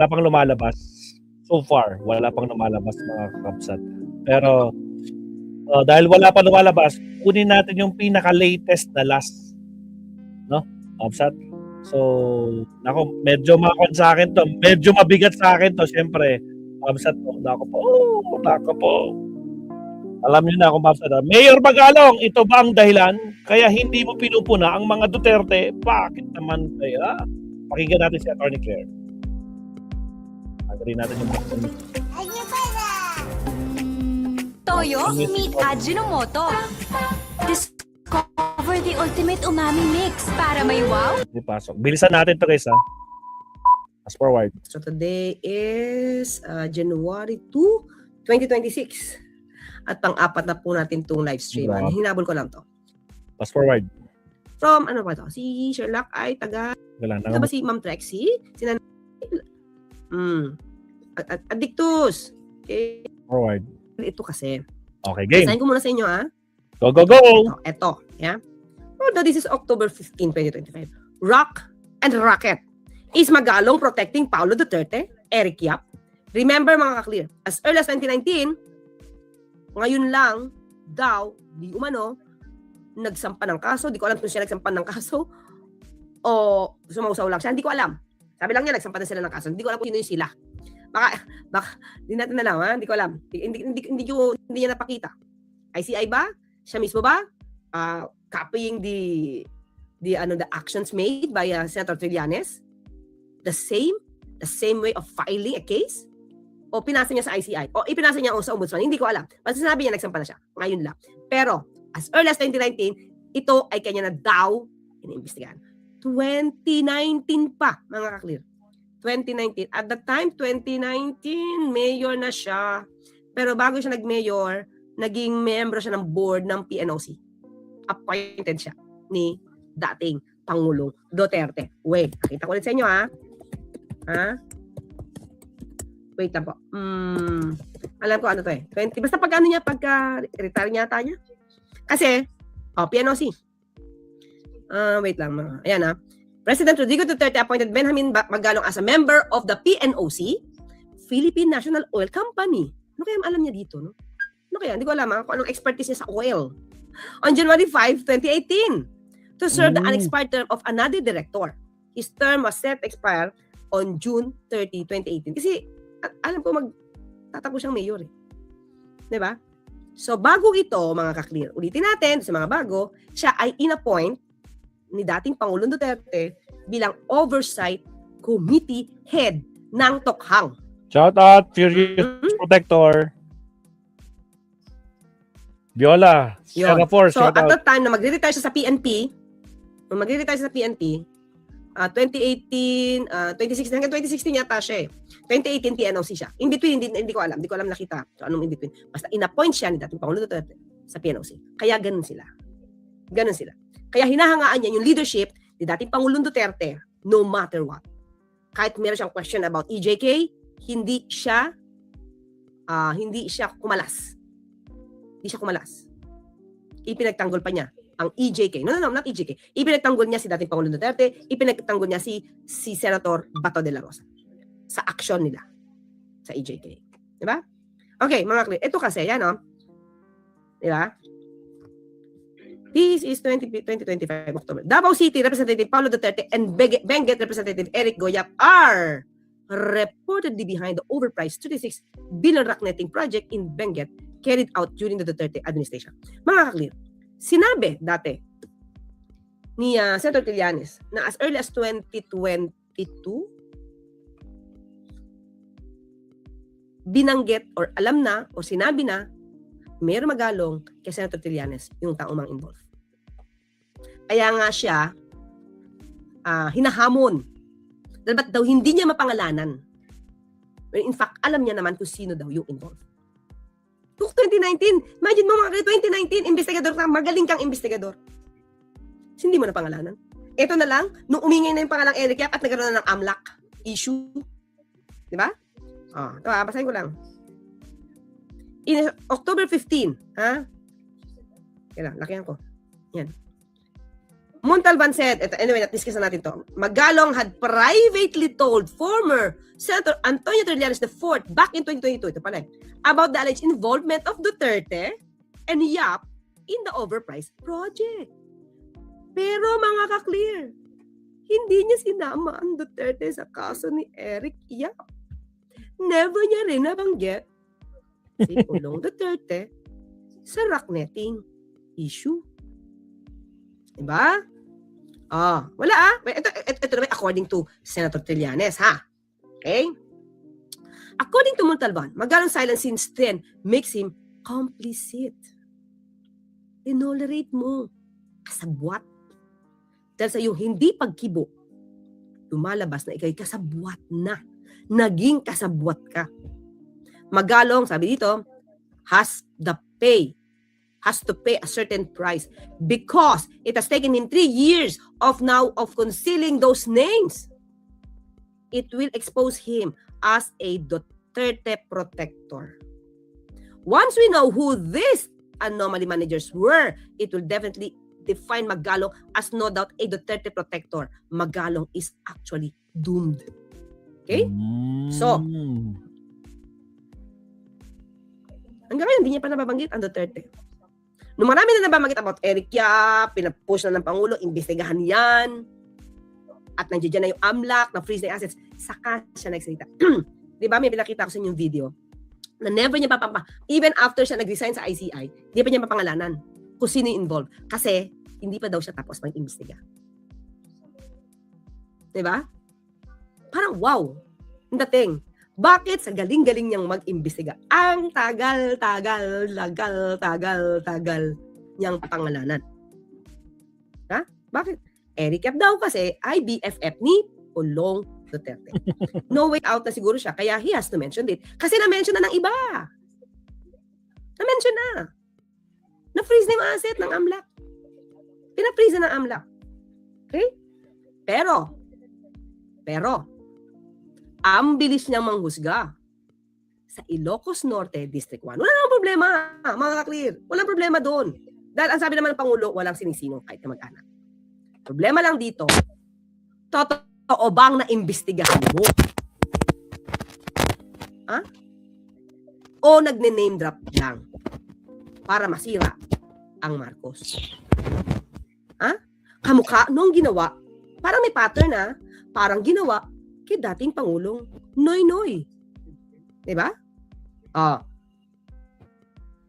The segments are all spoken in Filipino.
wala pang lumalabas. So far, wala pang lumalabas mga kakabsat. Pero dahil wala pang lumalabas, kunin natin yung pinaka-latest na last. No? Kakabsat. So, nako, medyo makakon sa akin to. Medyo mabigat sa akin to, syempre. Kakabsat po. Nako po. Alam niyo na kung babsat. Mayor Magalong, ito ba ang dahilan? Kaya hindi mo pinupuna ang mga Duterte? Bakit naman kaya? Pakinggan natin si Atty. Claire. Agree natin yung Toyo, meet Ajinomoto. Discover the ultimate umami mix para may wow. Di pasok. Bilisan natin to guys ha. Fast forward. So today is January 2, 2026. At pang-apat na po natin itong live stream. Wow. Hinabol ko lang to. Fast forward. From, ano ba to? Si Sherlock ay taga... Wala Ito na. ba si Ma'am Trexie? Addictus. Okay. Forward. Ito kasi. Okay, game. Sign ko muna sa inyo ha. Go, go, go! Ito. Yeah. Although this is October 15, 2025. Rock and Rocket. Is Magalong protecting Paulo Duterte? Eric Yap? Remember mga ka-clear, as early as 2019, ngayon lang daw, di umano, nagsampa ng kaso. Di ko alam kung siya nagsampa ng kaso o sumausaw lang siya. Hindi ko alam. Sabi lang niya, nagsampa na sila ng kaso. Hindi ko alam kung sino yung sila. Baka, di natin na lang, ha? Hindi ko alam. Hindi niya napakita. ICI ba? Siya mismo ba? Copying the actions made by Senator Trillanes? The same way of filing a case? O pinasa niya sa ICI? O ipinasa niya sa ombudsman? Hindi ko alam. Basta sinabi niya, nagsampa na siya. Ngayon lang. Pero, as early as 2019, ito ay kanya na daw iniimbestigahan. 2019 pa, mga ka-clear. 2019. At the time, 2019, mayor na siya. Pero bago siya nag-mayor, naging membro siya ng board ng PNOC. Appointed siya ni dating Pangulong Duterte. Wait, nakita ko ulit sa inyo, ha? Wait lang po. Alam ko ano to eh. 20, basta pag ano niya, pagka-retire niya ata niya. Kasi, PNOC. Wait lang mga. Ayan ha. President Rodrigo Duterte appointed Benjamin Magalong as a member of the PNOC, Philippine National Oil Company. Ano kaya alam niya dito, no? Ano kaya? Hindi ko alam kung anong expertise niya sa oil. On January 5, 2018, to serve the unexpired term of another director. His term was set to expire on June 30, 2018. Kasi, alam ko magtatakbo siyang mayor eh. Diba? So, bago ito, mga ka-clear, ulitin natin sa mga bago, siya ay in-appoint ni dating Pangulong Duterte bilang Oversight Committee Head ng Tokhang. Shout out, Furious Protector. Viola, Sierra Force, so, shout at out. that time na magre-retire siya sa PNP, 2018, 2016, hanggang 2016 yata siya eh. 2018 PNOC siya. In between, hindi ko alam. Hindi ko alam nakita so, anong in between. Basta in-appoint siya ni dating Pangulong Duterte sa PNOC. Kaya ganun sila. Ganun sila. Kaya hinahangaan niya yung leadership ni dating Pangulong Duterte no matter what. Kahit meron siyang question about EJK, hindi siya kumalas. Hindi siya kumalas. Ipinagtanggol pa niya ang EJK. No, not EJK. Ipinagtanggol niya si dating Pangulong Duterte, ipinagtanggol niya si Senator Bato de la Rosa sa aksyon nila sa EJK. Diba? Okay, mga clear. Ito kasi, yan o. Diba? This is 2025 October. Davao City Representative Paulo Duterte and Benguet Representative Eric Goyap are reportedly behind the overpriced 36 billion rock netting project in Benguet carried out during the Duterte administration. Mga ka-clear, sinabi dati ni Senator Trillanes na as early as 2022, binanggit or alam na o sinabi na Mayor Magalong kay Senator Trillanes yung taong mang involved. Kaya nga siya hinahamon. Dahil ba't daw hindi niya mapangalanan? When in fact, alam niya naman kung sino daw yung involved. 2019, imagine mo mga 2019, investigador ka, magaling kang investigador. Hindi mo na pangalanan. Ito na lang, nung umingay na yung pangalang Eric Yap at nagkaroon na ng AMLAC issue. Di ba? Ito basahin ko lang. In October 15, ha? Kaya lakihan ko. Yan. Montalban said, anyway, na-discuss na natin to. Magalong had privately told former Senator Antonio Trillanes IV back in 2022, ito pala, about the alleged involvement of Duterte and Yap in the overpriced project. Pero mga ka-clear, hindi niya sinama ang Duterte sa kaso ni Eric Yap. Never niya rin nabanggit si Pulong Duterte sa rocknetting issue. Diba? Wala Ito naman according to Senator Trillanes, ha? Okay? According to Montalban, Magalong silence since then makes him complicit. Tolerate mo. Kasabwat. Dahil sa iyong hindi pagkibo, lumalabas na ikaw'y kasabwat na. Naging kasabwat ka. Magalong, sabi dito, has to pay a certain price because it has taken him 3 years of concealing those names. It will expose him as a Duterte protector. Once we know who these anomaly managers were, it will definitely define Magalong as no doubt a Duterte protector. Magalong is actually doomed. Okay? So, hanggang ngayon, hindi niya pa nababanggit ang Duterte. Nung marami na nababanggit about Eric Yap, pinapush na ng Pangulo, imbestigahan yan, at nandiyan na yung AMLAC, na-freeze na yung assets, saka siya nagsalita. Di ba, may pinakita ko sa inyong video, na never niya even after siya nag-resign sa ICI, hindi pa niya mapangalanan kung sino yung involved. Kasi, hindi pa daw siya tapos mag-imbestiga. Di ba? Parang, wow, ang dating. Bakit sa galing-galing niyang mag-imbestiga? Ang tagal niyang pangalanan. Ha? Bakit? Eric Yap daw kasi ay BFF ni Pulong Duterte. No way out na siguro siya, kaya he has to mention it. Kasi na-mention na ng iba. Na-mention na. Na-freeze na yung asset ng AMLAC. Pina-freeze na ng AMLAC. Okay? Pero, ang bilis niyang manghusga sa Ilocos Norte, District 1. Wala namang problema, mga ka-clear. Walang problema doon. Dahil ang sabi naman ng Pangulo, walang sinisinong kahit na mag-anak. Problema lang dito, totoo bang naimbestigahan mo? Ha? O nagne-name drop lang para masira ang Marcos? Ha? Kamukha nung ginawa, parang may pattern parang ginawa kay dating Pangulong Noynoy. Diba?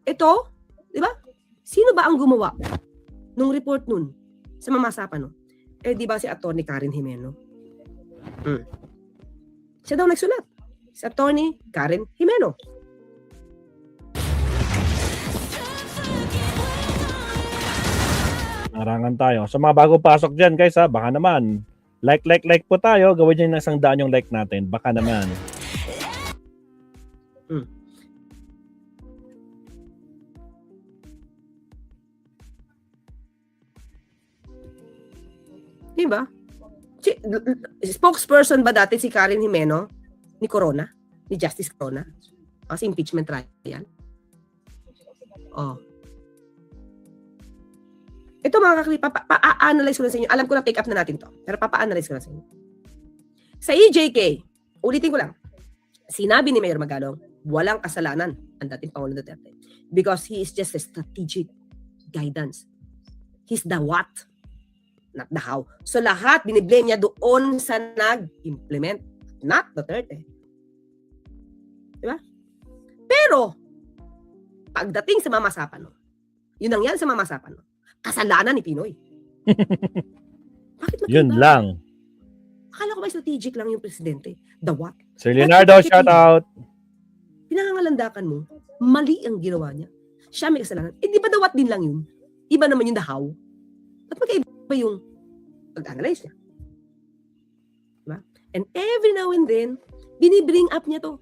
Ito, diba? Sino ba ang gumawa nung report nun sa mamasapan nun? Diba si Atty. Karen Jimeno? Siya daw nagsulat. Si Atty. Karen Jimeno. Narangan tayo. Sa mga bago pasok dyan, guys, baka naman. Like po tayo. Gawin nyo ng 100 yung like natin. Baka naman. Diba? Spokesperson ba dati si Karen Jimeno? Ni Corona? Ni Justice Corona? Kasi impeachment trial? Ito mga kakli, pa-analyze ko na sa inyo. Alam ko na take up na natin to. Pero pa-analyze ko na sa inyo. Sa EJK, ulitin ko lang. Sinabi ni Mayor Magalong, walang kasalanan ang dating Pangulong Duterte. Because he is just a strategic guidance. He's the what, not the how. So lahat biniblame niya doon sa nag-implement, not Duterte. Diba? Pero, pagdating sa mamasapan, yun ang yan sa mamasapan, kasalanan ni Pinoy. Bakit magkaiba? Yun lang. Akala ko ba strategic lang yung presidente? The what? Sir Leonardo, shout out. Pinangangalandakan mo, mali ang ginawa niya. Siya may kasalanan. Di ba the what din lang yun? Iba naman yung the how. At magkaiba yung pag-analyze niya. Diba? And every now and then, binibring up niya to.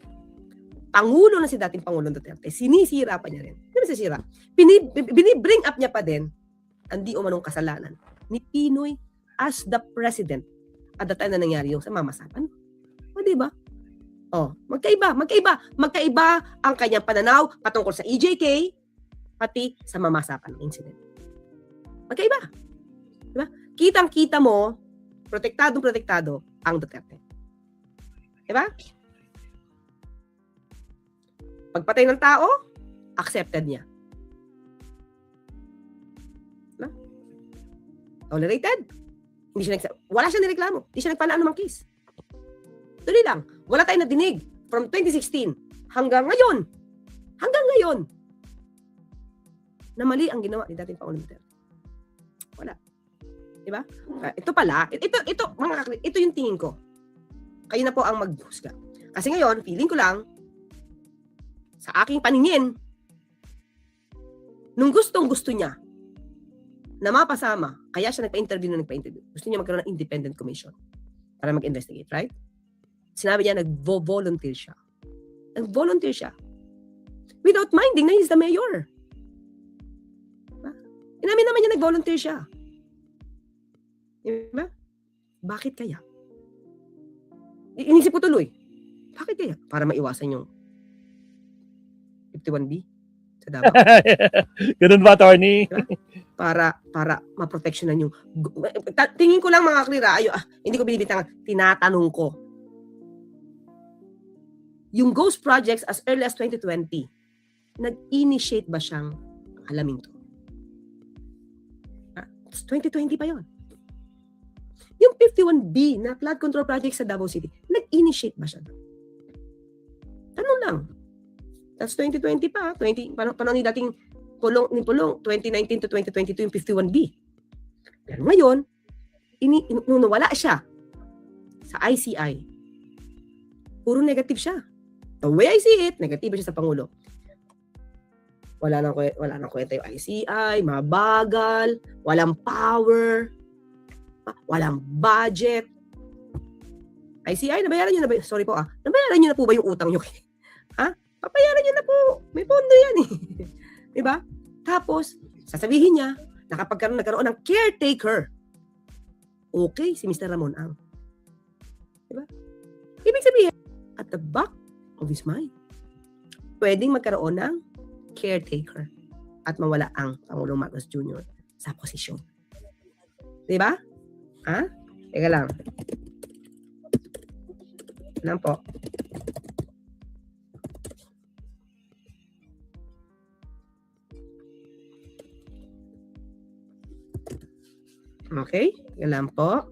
Pangulo na si dating Pangulong Duterte, sinisira pa niya rin. Di ba sisira? Binibring up niya pa din ang di umanong kasalanan ni Pinoy as the president at the time na nangyari yung sa mamasapan. O, diba? Magkaiba ang kanyang pananaw patungkol sa EJK pati sa mamasapan ng incident. Magkaiba. Diba? kitang-kita mo, protektado ang Duterte. Diba? Pagpatay ng tao, accepted niya. Diba? Tolerated. Wala siya nireklamo. Hindi siya nagpala anumang case. Tuloy lang. Wala tayong nadinig from 2016 hanggang ngayon. Na mali ang ginawa ni dating Pangulong Duterte. Wala. Diba? Ito pala, ito yung tingin ko. Kayo na po ang maghusga. Kasi ngayon, feeling ko lang, sa aking paningin, nung gustong-gusto niya na mapasama, kaya siya nagpa-interview. Gusto niya magkaroon ng independent commission para mag-investigate, right? Sinabi niya, nag-volunteer siya. Without minding na he's the mayor. Inamin naman niya nag-volunteer siya. Diba? Bakit kaya? Inisip ko tuloy. Bakit kaya? Para maiwasan yung 51B sa Davao. Ganun ba, attorney? Diba? Para ma-protectionan yung... Tingin ko lang mga klira, hindi ko binibitang, tinatanong ko. Yung ghost projects as early as 2020, nag-initiate ba siyang alamin to? 2020 pa yon. Yung 51B na flood control project sa Davao City, nag-initiate ba siya? Tanong lang. That's 2020 pa. Panahon ni dating Pulong, 2019 to 2022 yung 51B. Pero ngayon, nung nawala siya sa ICI, puro negative siya. The way I see it, negative siya sa Pangulo. Wala nang kwenta yung ICI, mabagal, walang power, walang budget. ICI, nabayaran nyo na ba? Sorry po nabayaran nyo na po ba yung utang nyo? Papayaran nyo na po. May pondo yan eh. Diba? Tapos, sasabihin niya, nagkaroon ng caretaker. Okay, si Mr. Ramon Ang. Diba? Ibig sabihin, at the back of his mind, pwedeng magkaroon ng caretaker at mawala ang Pangulong Marcos Jr. sa posisyon. Diba? Teka lang. Lang po. Okay? Teka lang po.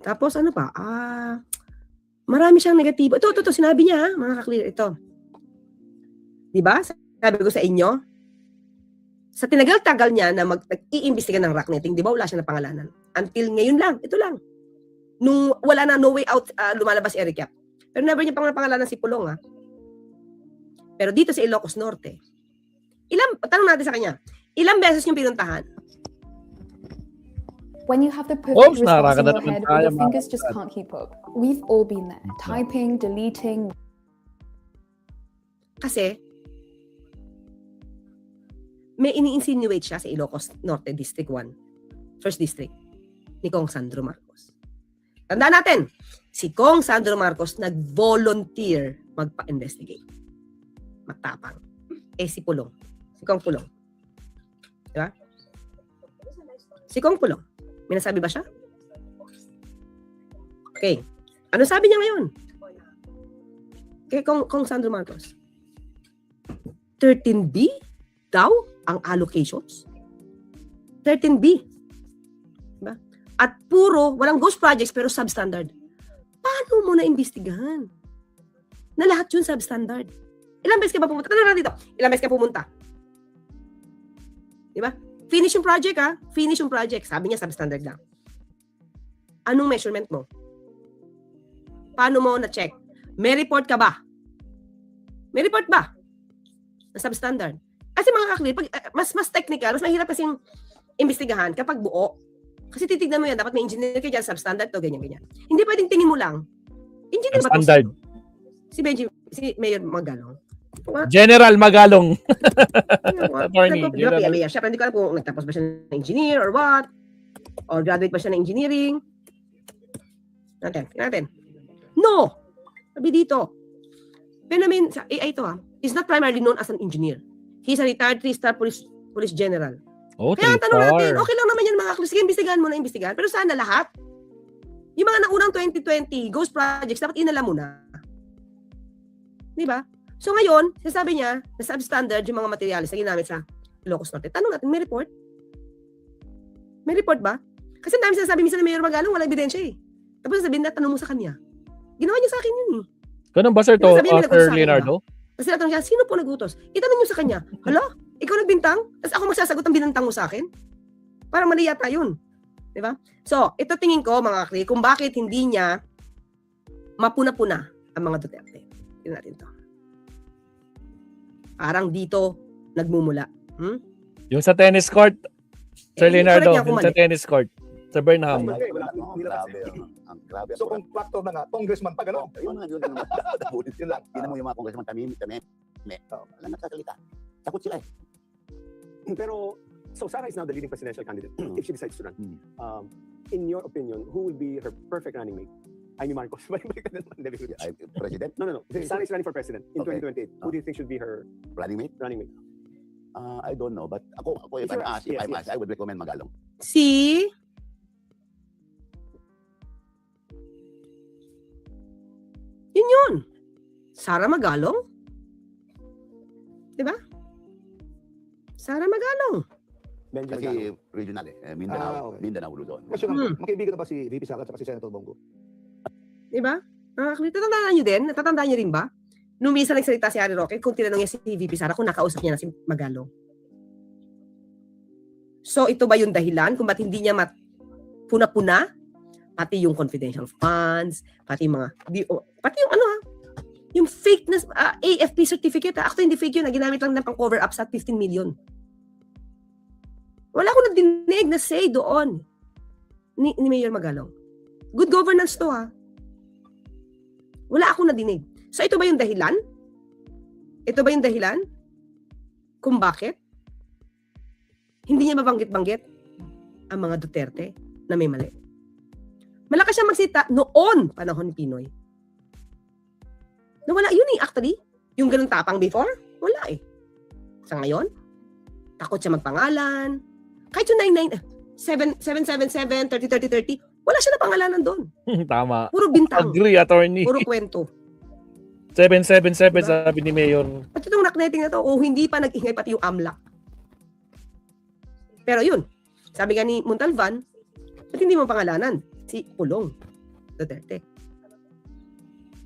Tapos ano pa? Marami siyang negatibo. Ito, sinabi niya, mga ka-clear, ito. Diba? Sabi ko sa inyo, sa tinagal-tagal niya na mag-iimbestiga ng rock netting, di ba wala siya na pangalanan? Until ngayon lang, ito lang. Nung wala na, no way out, lumalabas si Eric Yap. Pero never niya pangalanan si Pulong, Pero dito sa Ilocos Norte, tanong natin sa kanya, ilang beses yung pinuntahan? When you have the perfect response in your naman head, tayo, your fingers just can't keep up. We've all been there. Typing, deleting. Kasi, may ini-insinuate siya sa Ilocos Norte District 1, First District, ni Kong Sandro Marcos. Tandaan natin, si Kong Sandro Marcos nag-volunteer magpa-investigate. Matapang. Si Pulong. Si Kong Pulong. Diba? Si Kong Pulong. May nasabi ba siya? Okay. Ano sabi niya ngayon? Kay Kong Sandro Marcos. 13B daw ang allocations. 13B. Diba? At walang ghost projects pero substandard. Paano mo na-imbestigahan? Na lahat yun substandard. Ilang beses ka ba pumunta? Tanong na dito. Ilang beses ka pumunta? Diba? Finish yung project, Finish yung project. Sabi niya, substandard lang. Anong measurement mo? Paano mo na-check? May report ka ba? May report ba? Na substandard. Kasi mga kakli, mas technical, mas mahirap kasing imbestigahan kapag buo. Kasi titignan mo yan, dapat may engineer ka dyan, substandard to, ganyan. Hindi pwedeng tingin mo lang. Engineer ba to? Standard. Si Mayor Magalong. General Magalong. Siyempre, hindi ko alam kung nagtapos ba siya ng engineer or what. Or graduate ba siya ng engineering. Natin. No! Sabi dito. Benamin, sa AI ito is not primarily known as an engineer. He's a retired 3-star police general. Oh, Kaya ang tanong natin, three-star. okay lang naman yan mga Sige, imbestigahan mo na imbestigahan. Pero sana lahat. Yung mga naunang 2020 ghost projects, dapat inala mo na. Di ba? So ngayon, sasabi niya, na substandard yung mga materials na ginamit sa Ilocos Norte. Tanong natin, may report? May report ba? Kasi ang dami sinasabi minsan na Mayor Magalong, wala ebidensya eh. Tapos sasabihin na, tanong mo sa kanya. Ginawa niya sa akin yun eh. Ganun ba, sir, Diba to, sabihin may Sir nagutos sa akin, Leonardo? Tapos tinatanong siya, sino po nagutos? Itanong niyo sa kanya, hala, ikaw nagbintang? Tapos ako magsasagot ang binantang mo sa akin? Parang mali yata yun. Diba? So, ito tingin ko, mga kakri, kung bakit hindi niya mapuna-puna ang mga Duterte. Tingnan natin to. Parang dito nagmumula. Yung sa tennis court, Sir Leonardo, correct niya kung yung sa mali. tennis court, sa Burnham. Grabe. So kung factor na nga, congressman pa gano'n. Yun nga, yun lang. Tingnan mo yung mga congressman kami, wala nagsasalita. Takot sila eh. Pero, so Sara is now the leading presidential candidate if she decides to run. Mm. In your opinion, who will be her perfect running mate? Amy Marcos. President, No. Sara is running for president in Okay. 2028. Who do you think should be her running mate? running mate? I don't know, but ako if If I'm you're asked, asked, I would recommend Magalong. Si yun. Sara Magalong? Diba? Sara Magalong. Benji Kasi Magalong. regional okay. Mindanao, Luzon. Question lang, magkaibigan na ba si VP Sara at si Senator Bongo? Diba? Natatandaan nyo din? Natatandaan nyo rin ba? Nung minsan nagsalita si Harry Roque, kung tinanong niya si VP Sara kung nakausap niya na si Magalong. So, ito ba yung dahilan kung ba't hindi niya puna-puna? Pati yung confidential funds, pati yung mga, pati yung yung fake na AFP certificate. Actually, hindi fake yun. Ginamit lang na pang cover up sa 15 million. Wala akong nadinig na say doon ni Mayor Magalong. Good governance to Wala akong nadinig. So ito ba yung dahilan? Ito ba yung dahilan? Kung bakit? Hindi niya mabanggit-banggit ang mga Duterte na may mali. Malakas siya magsita noon panahon ni Pinoy. Nawala yun actually. Yung ganun tapang before, wala Sa ngayon, takot siya magpangalan. Kahit yung 777, 30, wala siya na pangalanan doon. Tama. Puro bintang. Agree, attorney. Puro kwento. 777 Diba? sabi ni Mayor. At itong nakneting na to, hindi pa nag-ingay pati yung AMLAC. Pero yun, sabi nga ni Montalvan, ba't hindi mo pangalanan? Si Pulong Duterte.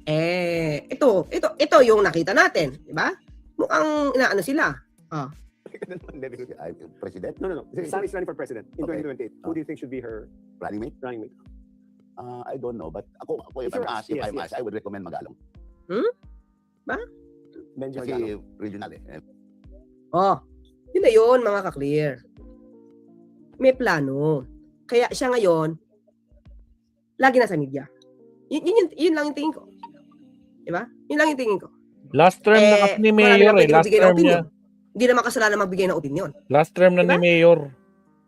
Ito yung nakita natin, di ba? Mukhang inaano sila. President, No. Sara is running for president in Okay. 2028. Who do you think should be her running mate. running mate? I don't know, but ako if If you're I'm asked, asked, yes, I would recommend Magalong. Benji Kasi Magalong. regional Yun na yun, mga ka-clear. May plano. Kaya siya ngayon, lagi nasa media. Yun lang yung tingin ko. Di ba? Yun lang yung tingin ko. Last term na kasi ni marami Mayor nang pwede Last magbigay ng term niya. opinion. Hindi naman kasalanan magbigay ng opinion. Last term na Diba? ni Mayor.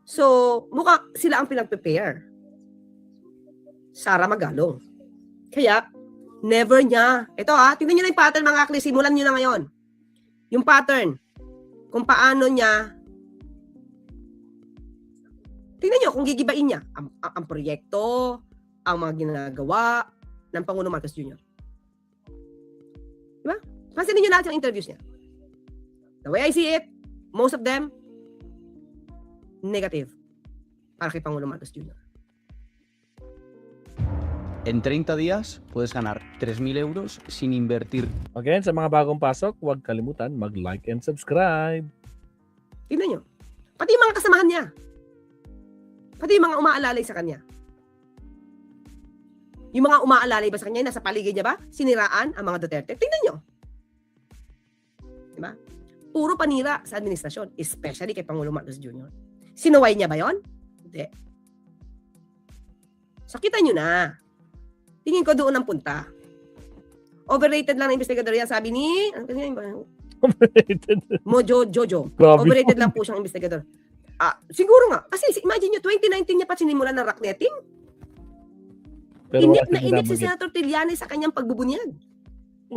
So, mukha sila ang pinag-prepare. Sara Magalong. Kaya, never niya. Ito tingnan niyo na yung pattern mga kakli. Simulan niyo na ngayon. Yung pattern. Kung paano niya. Tingnan niyo kung gigibain niya. Ang proyekto, ang mga ginagawa ng Pangulong Marcos Jr. Diba? Pansinin niyo lahat yung interviews niya. The way I see it, most of them, negative para kay Pangulong Marcos Jr. En 30 días puedes ganar 3.000 euros sin invertir. Again, sa mga bagong pasok, huwag kalimutan mag-like and subscribe. Tingnan nyo. Pati yung mga kasamahan niya. Pati yung mga umaalalay sa kanya. Yung mga umaalalay ba sa kanya, nasa paligid niya ba? Siniraan ang mga Duterte? Tingnan nyo. Diba? Puro panira sa administrasyon, especially kay Pangulong Marcos Jr. Sinuway niya ba yon? Hindi. Sakitan nyo na. Tingin ko doon ang punta. Overrated lang na investigador yan. Sabi ni, ano kasi yun? Jojo. Grabe. Overrated lang po siyang investigador. Siguro nga. Kasi imagine nyo, 2019 niya pa sinimulan ng rocknetting. Pero Inip wala na siyang inip si binabanggit. Senator Trillanes sa kanyang pagbubunyag.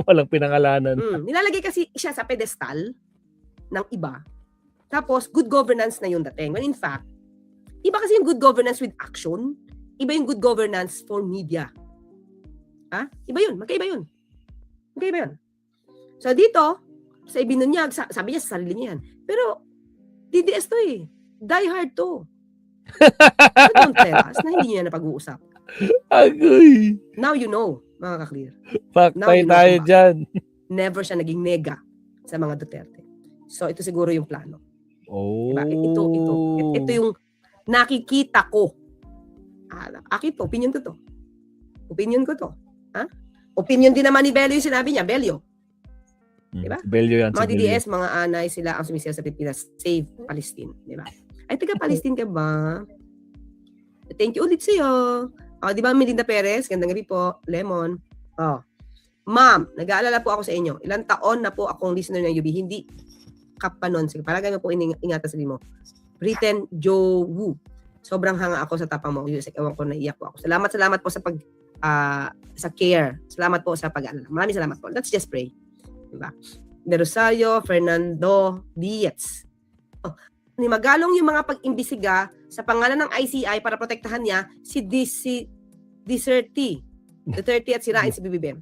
Walang pinangalanan. Nilalagay kasi siya sa pedestal ng iba Tapos, good governance na yung dating. When in fact, iba kasi yung good governance with action, iba yung good governance for media. Ha? Iba yun. Magkaiba yun. Magkaiba yun. So, dito, sa ibinunyag, sabi niya sa sarili niya yan. Pero, DDS to eh. Die hard to. So, don't tell us na hindi niya napag-uusap. Agoy! Now you know, mga ka-clear. Paktay tayo dyan. Never siya naging nega sa mga Duterte. So, ito siguro yung plano. Oh. Diba? Ito yung nakikita ko. Akin to, opinion ko to. Opinion ko to. Ha? Opinion din naman ni Bello yung sinabi niya. Bello. Diba? Bello yan. Mga si Bello. DDS, mga anay, sila ang sumisayaw sa Pilipinas. Save Palestine. Diba? Ay, taga-Palestine ka ba? Thank you ulit sa'yo. Di ba, Melinda Perez? Gandang gabi po. Lemon. Ma'am, nag-aalala po ako sa inyo. Ilang taon na po akong listener ng UB. Hindi kapanon. Sige, palagay mo po ingatan sa mo. Britain Joe Wu. Sobrang hanga ako sa tapang mo. Yusek, ewan ko, naiyak po ako. Salamat po sa sa care. Salamat po sa pag-aalala. Maraming salamat po. Let's just pray. Diba? De Rosario, Fernando Diaz. Ni magalong yung mga pag-imbisiga sa pangalan ng ICI para protektahan niya si Duterte at sirain si BBM.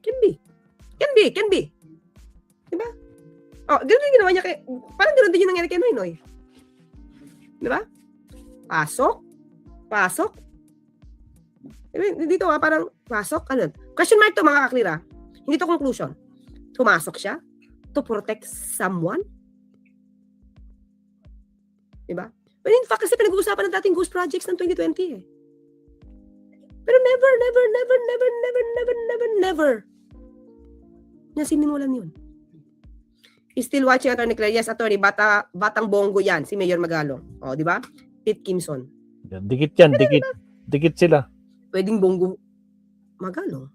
Can be. Diba? Ganun din ginawa niya parang ganun din yung nangyari kay Noynoy. Diba? Pasok. Dito parang pasok. Ano? Question mark to mga kaklira. Hindi to conclusion. Pumasok siya to protect someone. Diba? But in fact, kasi pinag-uusapan ng dating ghost projects ng 2020 eh. Pero never niya sinimulan yun. Still watching Attorney Claire. Yes, Attorney, batang bongo yan, si Mayor Magalong. Di ba? Pete Kimson. Dikit yan, dikit sila. Pwedeng bongo Magalong.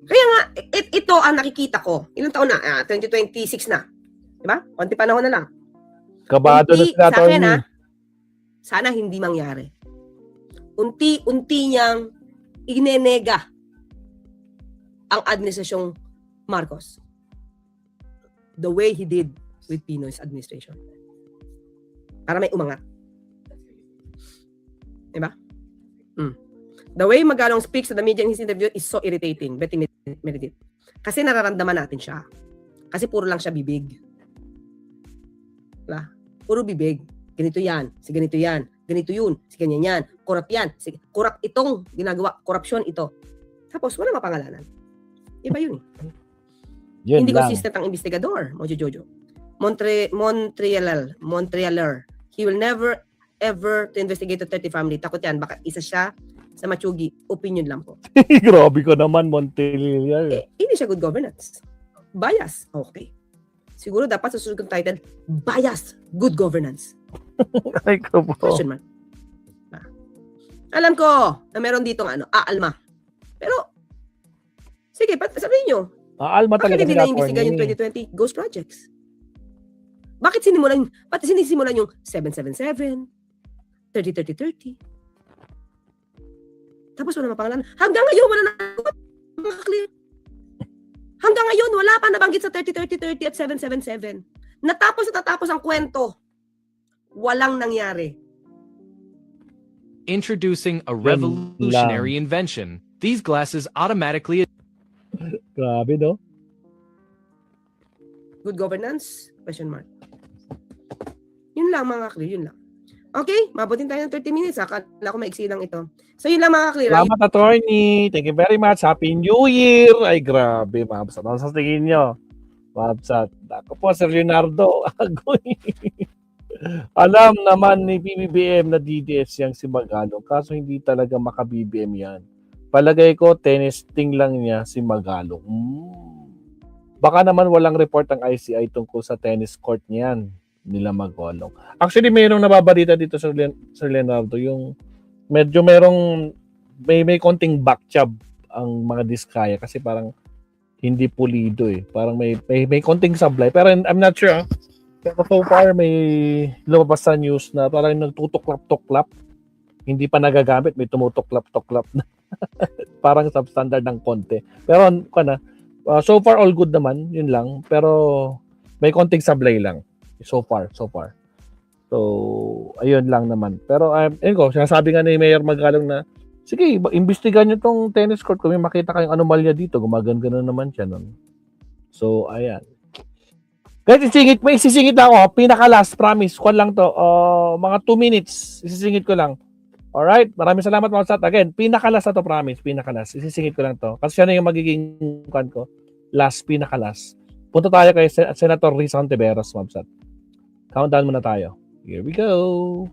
Kaya nga, ito ang nakikita ko. Ilang taon na? 2026 na. Diba? Konti panahon na lang. Kabado na sila, sa akin, Tony. sana hindi mangyari. Unti-unti niyang inenega ang administrasyong Marcos. The way he did with Pinoy's administration. Para may umangat. Diba? The way Magalong speaks to the media in his interview is so irritating. Betty Meredith. Kasi nararamdaman natin siya. Kasi puro lang siya bibig. Diba? Puro bibig. Ganito yan. Si ganito yan. Ganito yun. Si ganyan yan. Korap yan. Korap itong ginagawa. Korupsyon ito. Tapos wala mapangalanan. Iba yun. Yun Hindi lang. consistent ang investigador. Mojo Jojo. Montrealer. He will never ever to investigate the 30 family. Takot yan. Baka isa siya sa Machugi. Opinion lang po. Grabe ko naman, Montelier. Hindi siya good governance. Bias. Okay. Siguro dapat sa susunod kong title, Bias, Good Governance. Ay ko po. Question mark. Alam ko na meron dito Alma. Pero, sige, sabihin nyo, Alma bakit talaga hindi sila, na-imbestigan yung 2020 ghost projects? Bakit sinisimulan yung 777, 30-30-30? Tapos wala mapangalanan. Hanggang ngayon, wala na clear. Hanggang ngayon, wala pa nabanggit sa 30-30-30 at 777. Natapos ang kwento. Walang nangyari. Introducing a revolutionary invention. These glasses automatically... Grabe, no? Good governance? Question mark. Yun lang mga clear, yun lang. Okay, mabutin tayo ng 30 minutes. Akala ko maiksi lang ito. So yun lang mga clear. Salamat, attorney. Thank you very much. Happy New Year. Ay, grabe, Mabsat. Ano sa tingin nyo? Mabsat. Ako po, Sir Leonardo. Agoy. Alam naman ni BBM na DDS yang si Magalong. Kaso hindi talaga maka-BBM yan. Palagay ko, testing lang niya si Magalong. Baka naman walang report ang ICI tungkol sa tennis court niyan nila Magalong. Actually, mayroong nababalita dito sa Leonardo, yung medyo may konting backchab ang mga diskaya kasi parang hindi pulido eh. Parang may konting sablay. Pero I'm not sure. Pero so far, may lumabas sa news na parang nagtutuklap-tuklap. Hindi pa nagagamit, may tumutuklap-tuklap na. Parang substandard ng konti. Pero So far, all good naman. Yun lang. Pero may konting sablay lang. So far. So, ayun lang naman. Pero, ayun ko, sinasabi nga ni Mayor Magalong na, sige, imbestigahan nyo tong tennis court. Kung may makita kayong anomalya dito, gumagano naman siya nun. So, ayan. Guys, may isisingit na ako. Pinaka-last, promise. Kwan lang to. Mga 2 minutes. Isisingit ko lang. Alright? Maraming salamat mga chat. Again, pinaka-last na to, promise. Pinaka-last. Isisingit ko lang to. Kasi siya na yung magiging kwan ko. Last, pinaka-last. Punta tayo kay Senator Risa Ontiveros, mga chat. Countdown muna tayo. Here we go.